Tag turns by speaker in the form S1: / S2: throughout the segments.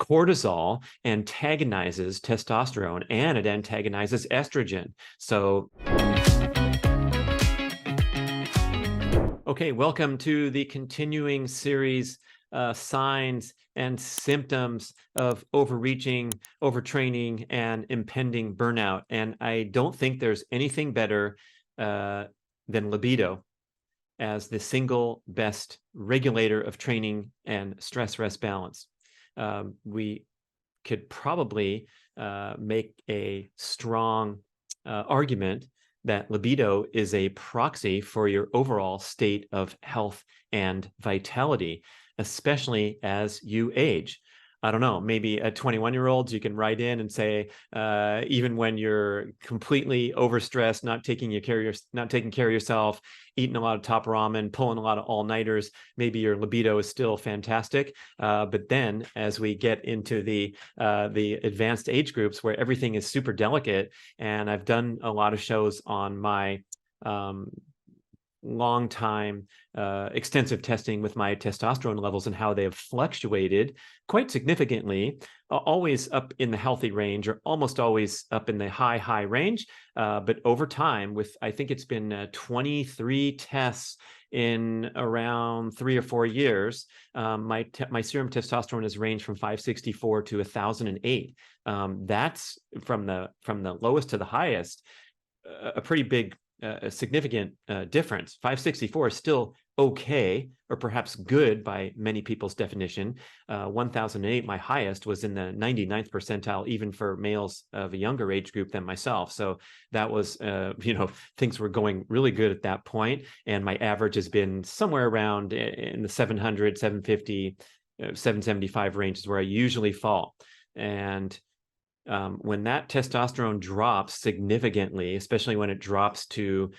S1: cortisol antagonizes testosterone and it antagonizes estrogen. So, okay, welcome to the continuing series, Signs and Symptoms of Overreaching, Overtraining, and Impending Burnout. And I don't think there's anything better than libido as the single best regulator of training and stress-rest balance. We could probably make a strong argument that libido is a proxy for your overall state of health and vitality, especially as you age. I don't know, maybe at 21-year-olds, you can write in and say, even when you're completely overstressed, not taking care of yourself, eating a lot of top ramen, pulling a lot of all-nighters, maybe your libido is still fantastic. But then as we get into the advanced age groups where everything is super delicate, and I've done a lot of shows on my long time extensive testing with my testosterone levels and how they have fluctuated quite significantly, always up in the healthy range or almost always up in the high range. But over time, with I think it's been 23 tests in around 3 or 4 years, my serum testosterone has ranged from 564 to 1,008. That's from the lowest to the highest, a pretty big a significant difference. 564 is still okay, or perhaps good by many people's definition. 1008, my highest, was in the 99th percentile, even for males of a younger age group than myself. So that was, things were going really good at that point. And my average has been somewhere around in the 700, 750, 775 range is where I usually fall. And when that testosterone drops significantly, especially when it drops to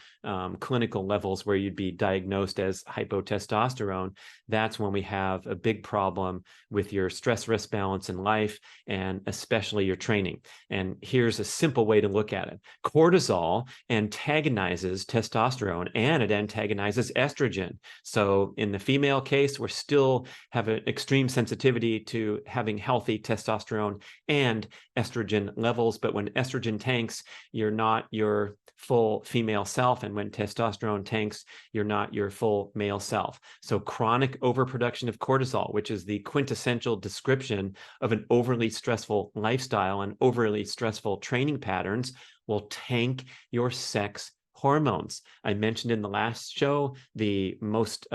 S1: clinical levels where you'd be diagnosed as hypotestosterone, that's when we have a big problem with your stress-risk balance in life and especially your training. And here's a simple way to look at it. Cortisol antagonizes testosterone and it antagonizes estrogen. So in the female case, we still have an extreme sensitivity to having healthy testosterone and estrogen levels, but when estrogen tanks, you're not your full female self, and when testosterone tanks, you're not your full male self. So chronic overproduction of cortisol, which is the quintessential description of an overly stressful lifestyle and overly stressful training patterns, will tank your sex hormones. I mentioned in the last show the most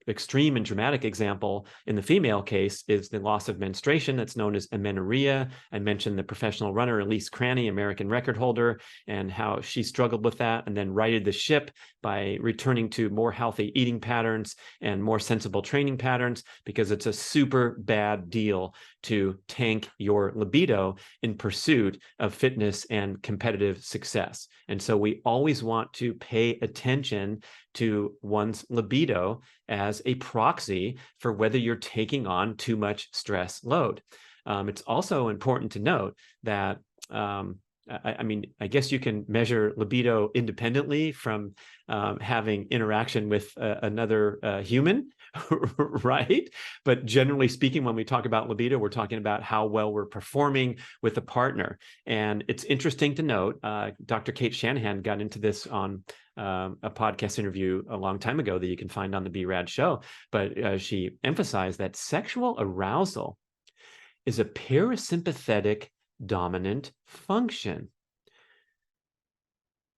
S1: extreme and dramatic example in the female case is the loss of menstruation that's known as amenorrhea. I mentioned the professional runner Elise Cranny, American record holder, and how she struggled with that and then righted the ship by returning to more healthy eating patterns and more sensible training patterns, because it's a super bad deal to tank your libido in pursuit of fitness and competitive success. And so we always want to pay attention to one's libido as a proxy for whether you're taking on too much stress load. It's also important to note that I guess you can measure libido independently from having interaction with another human, right? But generally speaking, when we talk about libido, we're talking about how well we're performing with a partner. And it's interesting to note, Dr. Kate Shanahan got into this on a podcast interview a long time ago that you can find on the B.rad show, but she emphasized that sexual arousal is a parasympathetic dominant function.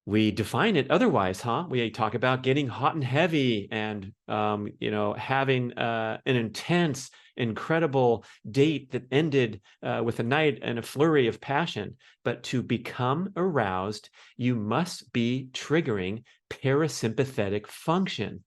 S1: We define it otherwise, huh? We talk about getting hot and heavy and, having an intense, incredible date that ended with a night and a flurry of passion. But to become aroused, you must be triggering parasympathetic function.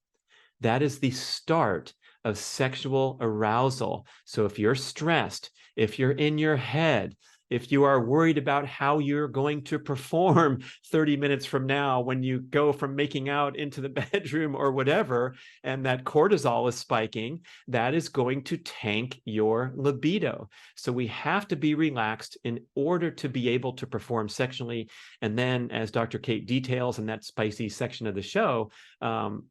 S1: That is the start of sexual arousal. So if you're stressed, if you're in your head, if you are worried about how you're going to perform 30 minutes from now when you go from making out into the bedroom or whatever, and that cortisol is spiking, that is going to tank your libido. So we have to be relaxed in order to be able to perform sexually. And then, as Dr. Kate details in that spicy section of the show,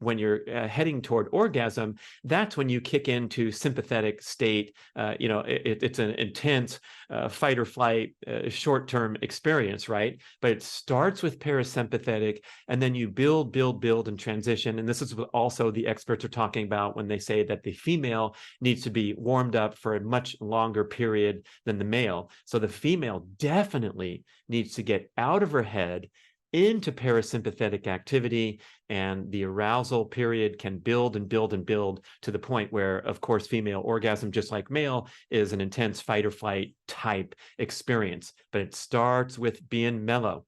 S1: when you're heading toward orgasm, that's when you kick into sympathetic state. It's an intense fight or flight short-term experience, right? But it starts with parasympathetic, and then you build, and transition. And this is what also the experts are talking about when they say that the female needs to be warmed up for a much longer period than the male. So the female definitely needs to get out of her head into parasympathetic activity, and the arousal period can build to the point where, of course, female orgasm, just like male, is an intense fight or flight type experience. But it starts with being mellow.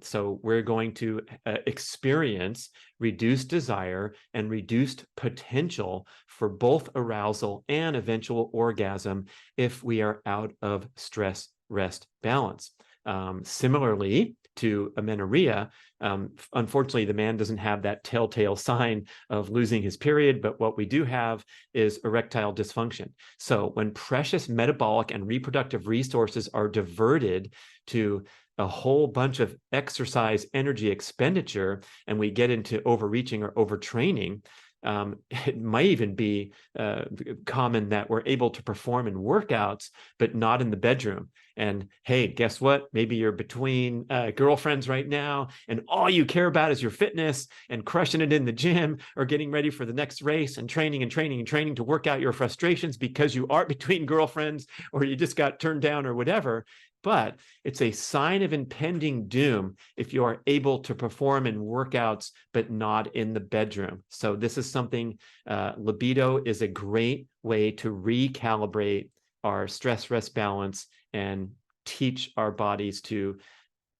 S1: So we're going to experience reduced desire and reduced potential for both arousal and eventual orgasm if we are out of stress rest balance. Similarly to amenorrhea, unfortunately, the man doesn't have that telltale sign of losing his period, but what we do have is erectile dysfunction. So when precious metabolic and reproductive resources are diverted to a whole bunch of exercise energy expenditure, and we get into overreaching or overtraining, it might even be common that we're able to perform in workouts, but not in the bedroom. And hey, guess what? Maybe you're between girlfriends right now, and all you care about is your fitness and crushing it in the gym or getting ready for the next race and training to work out your frustrations because you are between girlfriends or you just got turned down or whatever. But it's a sign of impending doom if you are able to perform in workouts, but not in the bedroom. So this is something, libido is a great way to recalibrate our stress rest balance and teach our bodies to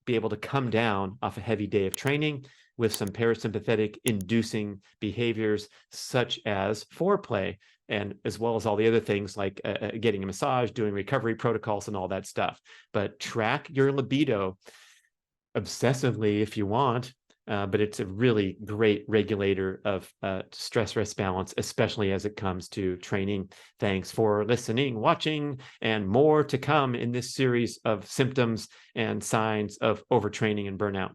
S1: be able to come down off a heavy day of training with some parasympathetic inducing behaviors such as foreplay, and as well as all the other things like getting a massage, doing recovery protocols and all that stuff. But track your libido obsessively if you want, but it's a really great regulator of stress rest balance, especially as it comes to training. Thanks for listening, watching, and more to come in this series of symptoms and signs of overtraining and burnout.